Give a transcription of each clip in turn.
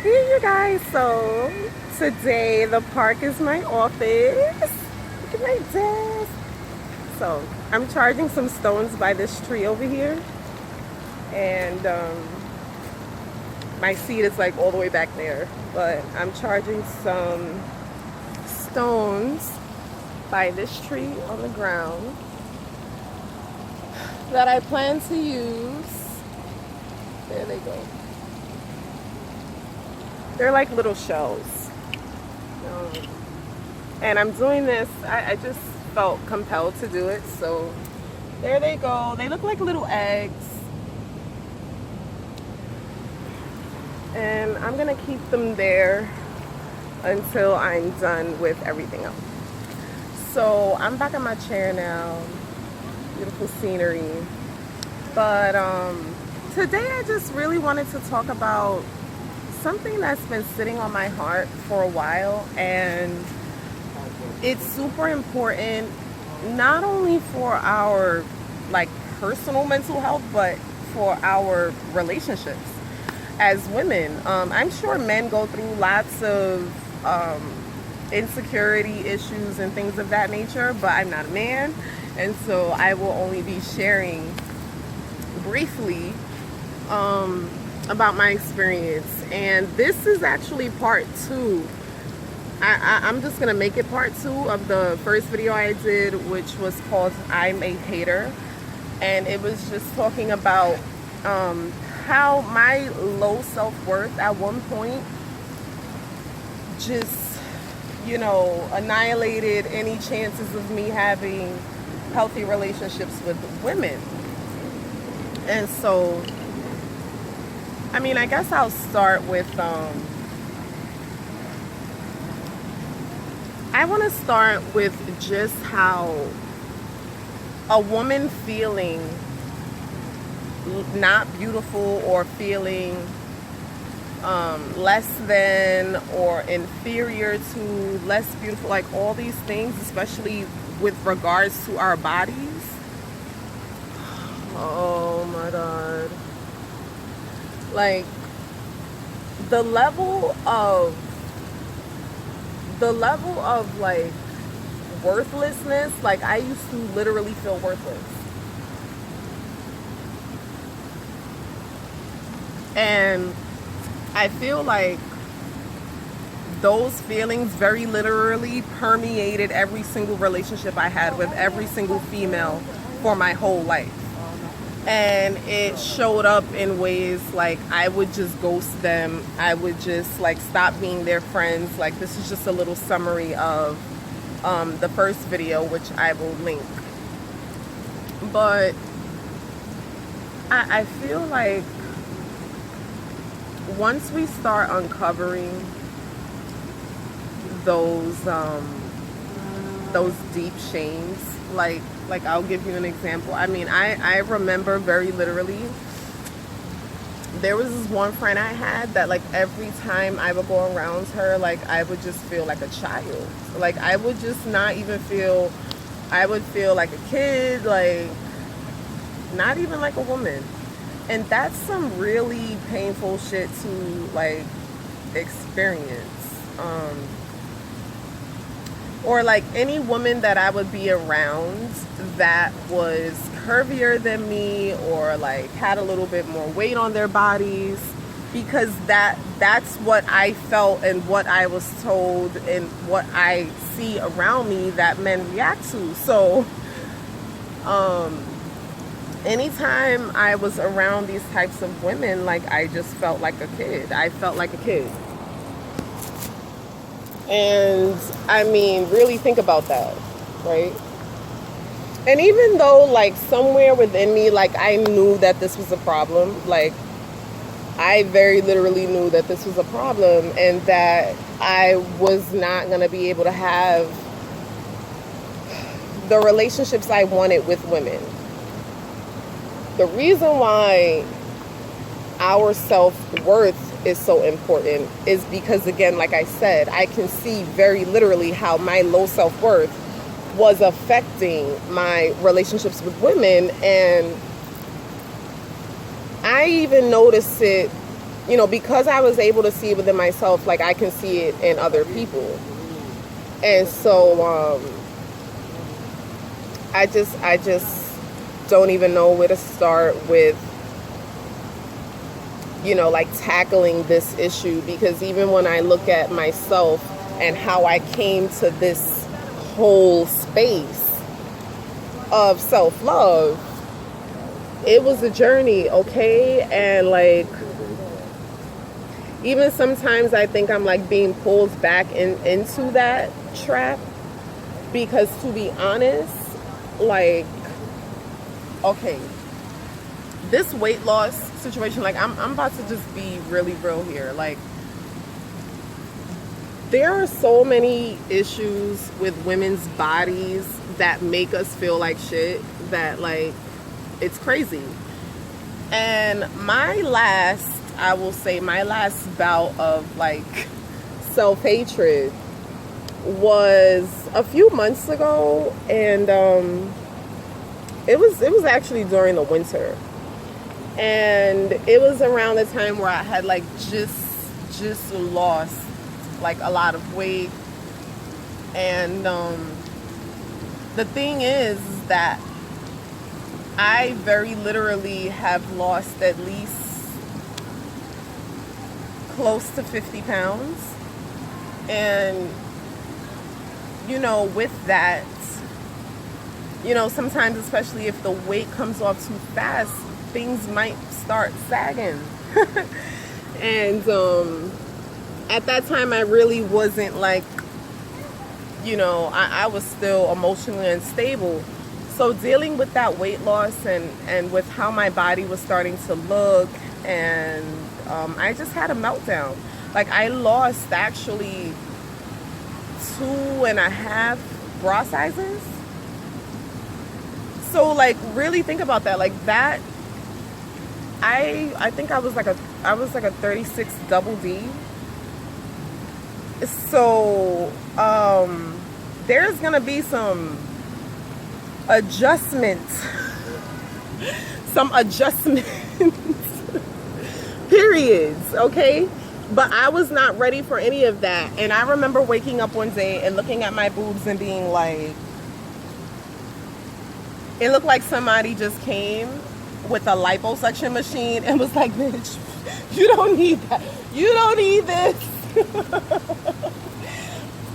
Hey you guys, so today the park is my office. Look at my desk. So I'm charging some stones by this tree over here, and my seat is like all the way back there, but I'm charging some stones by this tree on the ground that I plan to use. There they go. They're like little shells. Um, and I'm doing this, I just felt compelled to do it. So there they go. They look like little eggs. And I'm gonna keep them there until I'm done with everything else. So I'm back in my chair now. Beautiful scenery. But today I just really wanted to talk about something that's been sitting on my heart for a while, and it's super important not only for our like personal mental health, but for our relationships as women. I'm sure men go through lots of insecurity issues and things of that nature, but I'm not a man, and so I will only be sharing briefly about my experience. And this is actually part 2. I'm just gonna make it part 2 of the first video I did, which was called I'm a Hater, and it was just talking about how my low self-worth at one point just, you know, annihilated any chances of me having healthy relationships with women. And so I mean, I guess I'll start with, I want to start with just how a woman feeling not beautiful or feeling less than or inferior to, less beautiful, like all these things, especially with regards to our bodies. Oh my God. Like the level of like worthlessness, like I used to literally feel worthless. And I feel like those feelings very literally permeated every single relationship I had with every single female for my whole life. And it showed up in ways like I would just ghost them. I would just like stop being their friends. Like this is just a little summary of the first video, which I will link. But I feel like once we start uncovering those deep shames, like I'll give you an example. I mean, I remember very literally, there was this one friend I had that like every time I would go around her, like I would just feel like a child. Like I would just not even feel, I would feel like a kid, like not even like a woman. And that's some really painful shit to like experience. Or like any woman that I would be around that was curvier than me or like had a little bit more weight on their bodies, because that's what I felt and what I was told and what I see around me that men react to. So anytime I was around these types of women, like I just felt like a kid. I felt like a kid. And I mean, really think about that, right? And even though like somewhere within me, like I knew that this was a problem, like I very literally knew that this was a problem and that I was not going to be able to have the relationships I wanted with women. The reason why our self-worth is so important is because, again, like I said, I can see very literally how my low self-worth was affecting my relationships with women. And I even noticed it you know, because I was able to see it within myself, like I can see it in other people. And so I just don't even know where to start with, you know, like tackling this issue, because even when I look at myself and how I came to this whole space of self-love, it was a journey, okay? And like, even sometimes I think I'm like being pulled back into that trap, because to be honest, like, okay, this weight loss situation, like I'm about to just be really real here. Like, there are so many issues with women's bodies that make us feel like shit, that like, it's crazy. And I will say my last bout of like self-hatred was a few months ago, and it was actually during the winter, and it was around the time where I had like just lost like a lot of weight. And the thing is that I very literally have lost at least close to 50 pounds. And, you know, with that, you know, sometimes, especially if the weight comes off too fast, things might start sagging. And at that time, I really wasn't like, you know, I was still emotionally unstable. So dealing with that weight loss and with how my body was starting to look, and I just had a meltdown. Like, I lost actually 2.5 bra sizes. So like, really think about that. Like that, I think I was like a 36 double D. So there's gonna be some adjustments periods, okay? But I was not ready for any of that. And I remember waking up one day and looking at my boobs and being like, it looked like somebody just came with a liposuction machine and was like, bitch, you don't need that. You don't need this.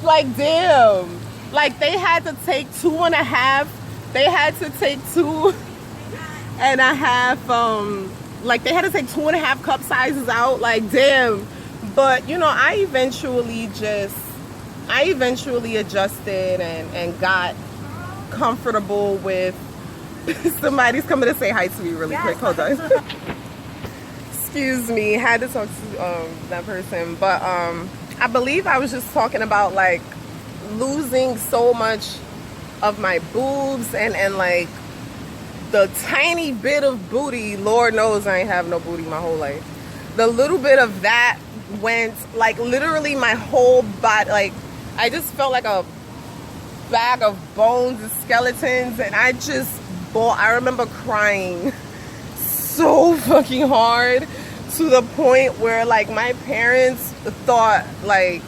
Like, damn. Like, they had to take 2.5. They had to take 2.5. Like, they had to take 2.5 cup sizes out. Like, damn. But, you know, I eventually adjusted and got comfortable with. Somebody's coming to say hi to me really quick. Hold on. Excuse me. Had to talk to that person. But I believe I was just talking about like losing so much of my boobs and like the tiny bit of booty. Lord knows I ain't have no booty my whole life. The little bit of that went, like, literally my whole body. Like, I just felt like a bag of bones and skeletons, and I remember crying so fucking hard, to the point where like my parents thought like,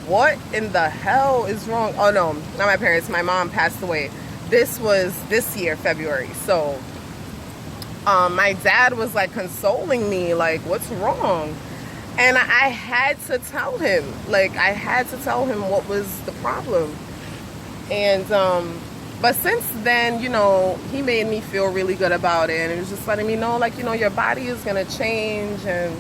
what in the hell is wrong? Oh no, not my parents, my mom passed away. This was this year, February. So my dad was like consoling me, like, what's wrong? And I had to tell him, like, I had to tell him what was the problem. And but since then, you know, he made me feel really good about it. And it was just letting me know, like, you know, your body is going to change, and,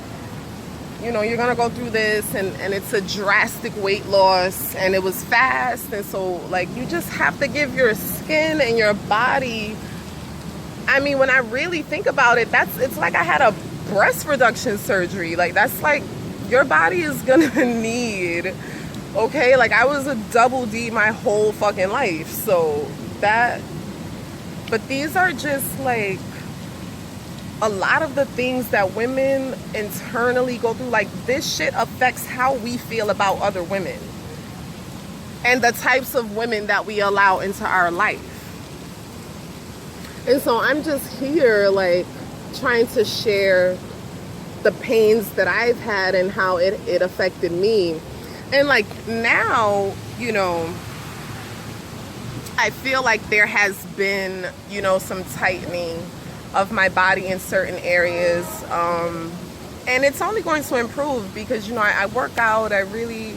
you know, you're going to go through this, and it's a drastic weight loss, and it was fast. And so, like, you just have to give your skin and your body, I mean, when I really think about it, it's like I had a breast reduction surgery. Like, that's like, your body is going to need, okay? Like, I was a double D my whole fucking life. So but these are just like a lot of the things that women internally go through. Like, this shit affects how we feel about other women and the types of women that we allow into our life. And so I'm just here like trying to share the pains that I've had and how it affected me. And like now, you know, I feel like there has been, you know, some tightening of my body in certain areas. And it's only going to improve because, you know, I work out. I really,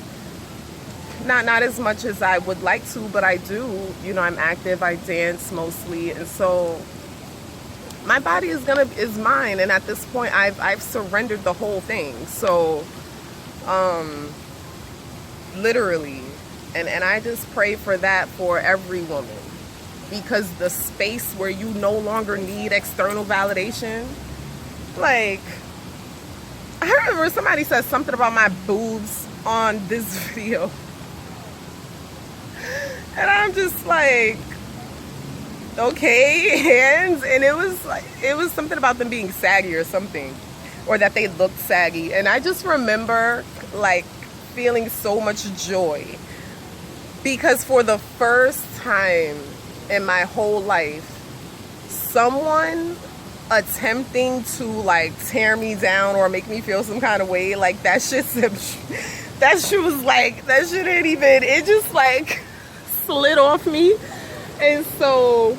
not as much as I would like to, but I do. You know, I'm active. I dance mostly. And so my body is mine. And at this point, I've surrendered the whole thing. So, literally. And I just pray for that for every woman. Because the space where you no longer need external validation, like, I remember somebody said something about my boobs on this video. And I'm just like, okay, hands. And it was something about them being saggy or something, or that they looked saggy. And I just remember like feeling so much joy because for the first time in my whole life, someone attempting to like tear me down or make me feel some kind of way, like that shit was like, that shit didn't even, it just like slid off me. And so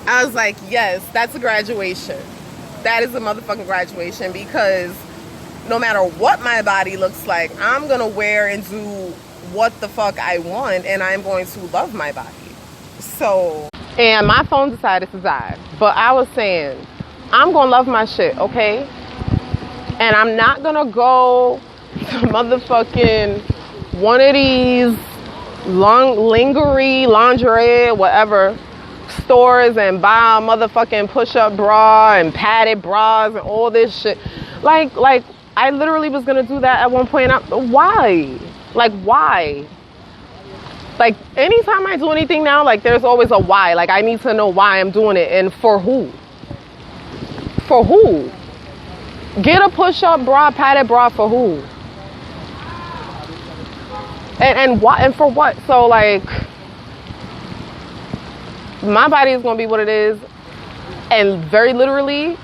I was like, yes, that's a graduation. That is a motherfucking graduation, because no matter what my body looks like, I'm gonna wear and do what the fuck I want, and I'm going to love my body. So, and my phone decided to die, but I was saying, I'm gonna love my shit, okay? And I'm not gonna go to motherfucking one of these lingerie, whatever, stores and buy a motherfucking push-up bra and padded bras and all this shit. Like I literally was gonna do that at one point. Why? Like, why? Like, anytime I do anything now, like, there's always a why. Like, I need to know why I'm doing it and for who. For who? Get a push-up bra, padded bra for who? And what? And for what? So, like, my body is going to be what it is. And very literally,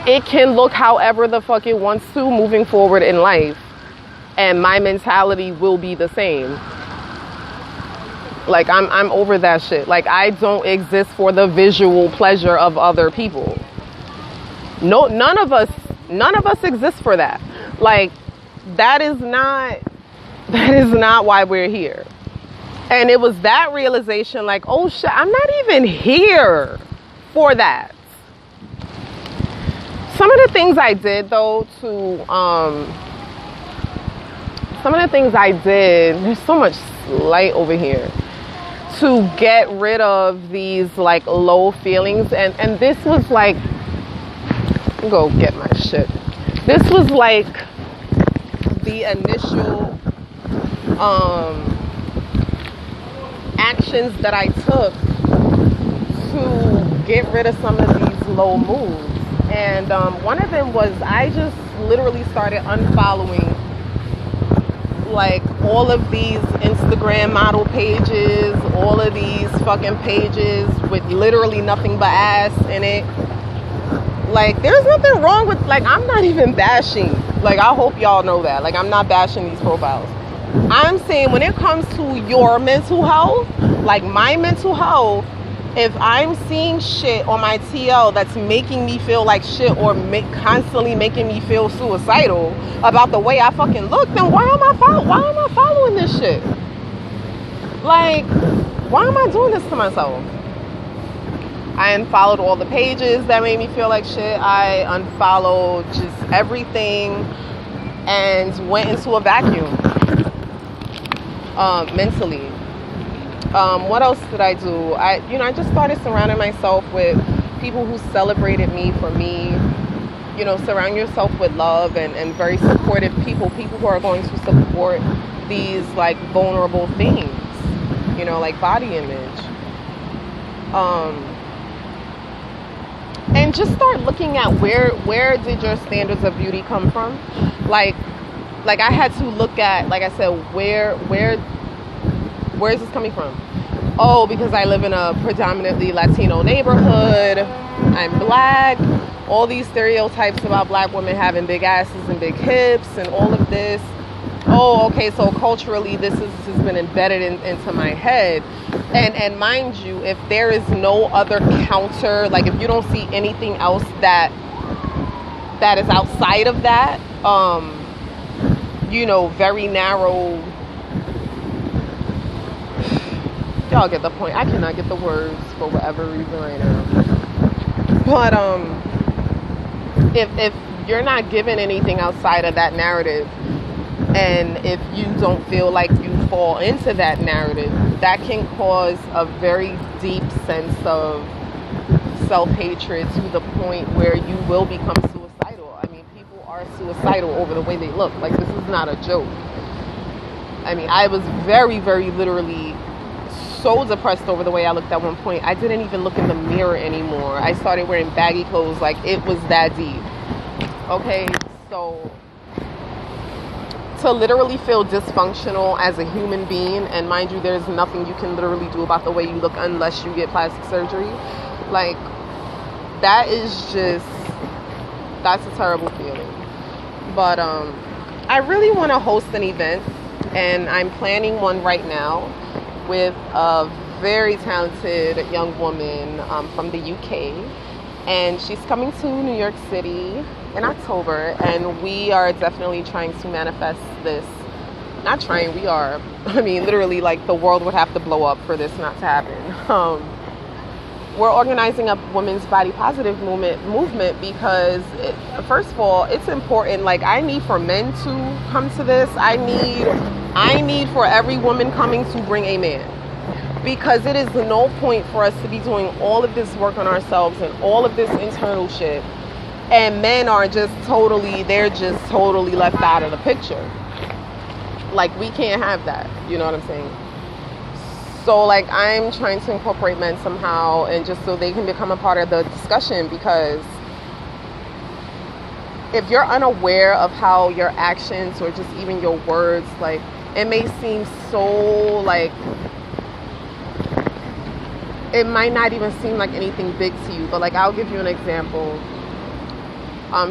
it can look however the fuck it wants to moving forward in life. And my mentality will be the same. Like, I'm over that shit. Like, I don't exist for the visual pleasure of other people. No, none of us exist for that. Like, that is not why we're here. And it was that realization, like, oh shit, I'm not even here for that. Some of the things I did though there's so much light over here, to get rid of these like low feelings, and this was like, go get my shit. This was like the initial actions that I took to get rid of some of these low moods. And one of them was, I just literally started unfollowing like all of these Instagram model pages, all of these fucking pages with literally nothing but ass in it. Like, there's nothing wrong with, like, I'm not even bashing. Like, I hope y'all know that. Like, I'm not bashing these profiles. I'm saying when it comes to your mental health, like my mental health, if I'm seeing shit on my TL that's making me feel like shit or constantly making me feel suicidal about the way I fucking look, then why am I following this shit? Like, why am I doing this to myself? I unfollowed all the pages that made me feel like shit. I unfollowed just everything and went into a vacuum mentally. What else did I do? I just started surrounding myself with people who celebrated me for me. You know, surround yourself with love and very supportive people who are going to support these like vulnerable things, you know, like body image. And just start looking at where did your standards of beauty come from? Like I had to look at, like I said, where is this coming from? Oh, because I live in a predominantly Latino neighborhood, I'm black, all these stereotypes about black women having big asses and big hips and all of this. Oh, okay, so culturally this has been embedded into my head. And mind you, if there is no other counter, like if you don't see anything else that is outside of that, you know, very narrow, y'all get the point. I cannot get the words for whatever reason right now. But if you're not given anything outside of that narrative, and if you don't feel like you fall into that narrative, that can cause a very deep sense of self-hatred to the point where you will become suicidal. I mean, people are suicidal over the way they look. Like, this is not a joke. I mean, I was very, very literally so depressed over the way I looked at one point. I didn't even look in the mirror anymore. I started wearing baggy clothes. Like, it was that deep. Okay, so to literally feel dysfunctional as a human being, and mind you, there's nothing you can literally do about the way you look unless you get plastic surgery. Like, that's a terrible feeling. But I really want to host an event, and I'm planning one right now with a very talented young woman from the UK, and she's coming to New York City in October, and we are definitely trying to manifest this. Not trying, we are. I mean, literally, like, the world would have to blow up for this not to happen. We're organizing a women's body positive movement because, first of all, it's important. Like, I need for men to come to this. I need for every woman coming to bring a man. Because it is no point for us to be doing all of this work on ourselves and all of this internal shit, and men are just totally left out of the picture. Like, we can't have that. You know what I'm saying? So, like, I'm trying to incorporate men somehow, and just so they can become a part of the discussion, because if you're unaware of how your actions or just even your words, like, it may seem so, like, it might not even seem like anything big to you, but, like, I'll give you an example.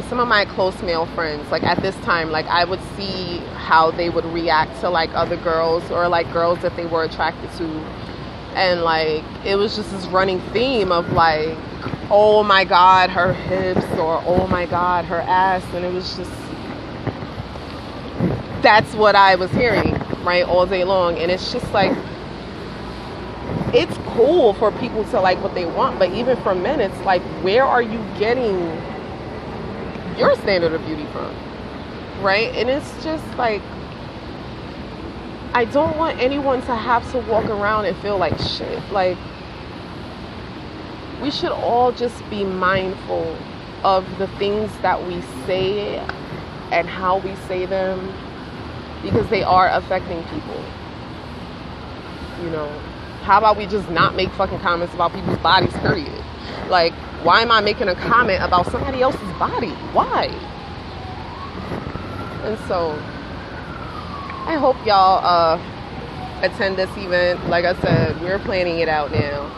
Some of my close male friends, like, at this time, like, I would see how they would react to, like, other girls, or, like, girls that they were attracted to, and, like, it was just this running theme of, like, oh my god, her hips, or oh my god, her ass, and it was just, that's what I was hearing, right, all day long. And it's just like, it's cool for people to like what they want, but even for men, it's like, where are you getting your standard of beauty from, right? And it's just like, I don't want anyone to have to walk around and feel like shit. Like, we should all just be mindful of the things that we say and how we say them, because they are affecting people. You know, how about we just not make fucking comments about people's bodies, period? Like, why am I making a comment about somebody else's body? Why? And so, I hope y'all attend this event. Like I said, we're planning it out now.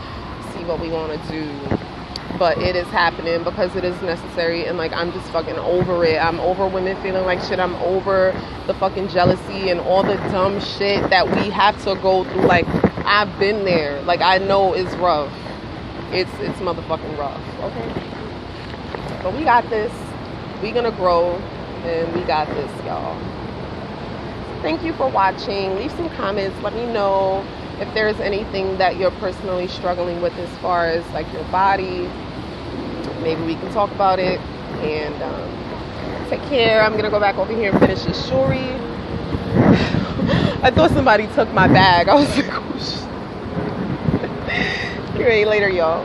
See what we want to do. But it is happening because it is necessary. And, like, I'm just fucking over it. I'm over women feeling like shit. I'm over the fucking jealousy and all the dumb shit that we have to go through. Like, I've been there. Like, I know it's rough. It's motherfucking rough. Okay? But we got this. We gonna grow. And we got this, y'all. Thank you for watching. Leave some comments. Let me know if there's anything that you're personally struggling with as far as, like, your body. Maybe we can talk about it. And take care. I'm gonna go back over here and finish this story. I thought somebody took my bag. I was like, oh shit. Anyway, later, y'all.